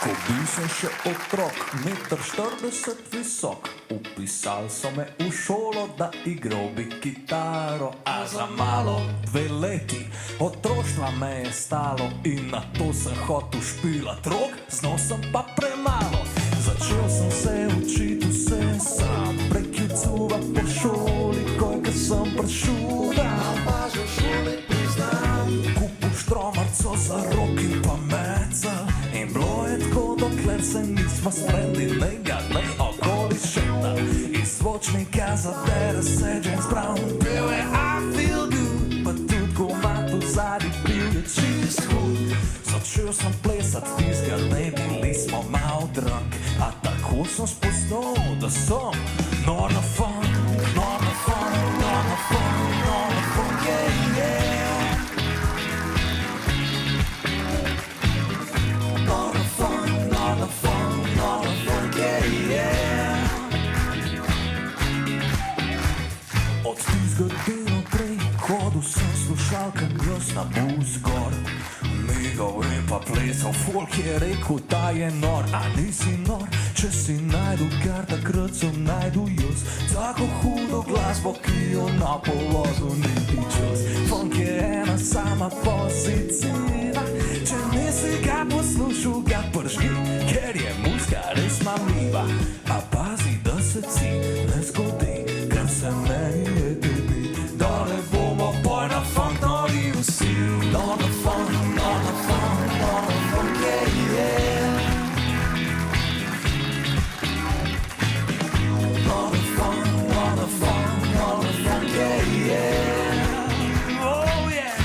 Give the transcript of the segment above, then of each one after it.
Ko bil sem še otrok, 1,40 m visok, upisal so me v šolo, da igral bi kitaro. A za malo, 2 leti, otroštva me je stalo in na to sem hotel špilat rok, znal sem pa premalo. Začel sem se učiti vse sam, prekjucuva po šoli, kojka sem prešugal. Pa že v šoli priznam, kupil štromarco za roki pa meca. In bilo je tako, dokler se nismo sprendili, ne okoli šeta. Iz zvočnika zadere se James Brown, pil je I feel good, pa tudi ko ima tu zadnji pil je čist hud. Začel sem plesat tizga, ne bili smo mal drunk, a tako sem spoznal, da sem nor na funk, nor na funk, nor na funk, nor na funk, yeah, yeah. Od tistega dne naprej hodil sem slušalkam jaz na bus gor. Migal in pa plesal, folk je rekel, da je nor, a nisi nor, če si najdu, kar takrat sem najdu jaz. Tako hudo glasbo, ki jo na položu niti čas. Funk je ena sama pozicija, če nisi ga poslušal, ga pržgi, ker je muzika res mamljiva. A pazi, da se ci ne zgodi, kar se meni je tebi, da ne bomo poj na funk nori vsi. Nor na funk, nor na funk, nor na funk, yeah, yeah. Nor na funk, nor na funk, nor na funk, yeah, yeah. Oh yeah.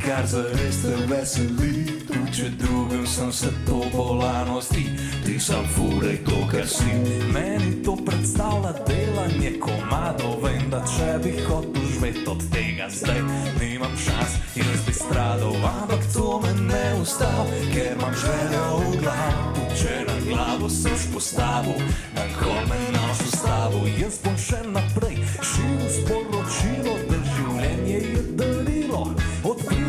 Kar zares te veseli, tudi če drugim sem se to bolanosti, ti sam furej to, kar si. Meni to predstavlja delanje komadov, vem, da če bi hotel živeti od tega zdaj, nimam šans, jaz bi stradal, ampak to me ne ustav, ker imam željo v glavu, tudi če na glavo seš postavil, na kol me naš ustavil, jaz bom še naprej širil sporočilo, da življenje je darilo, odpril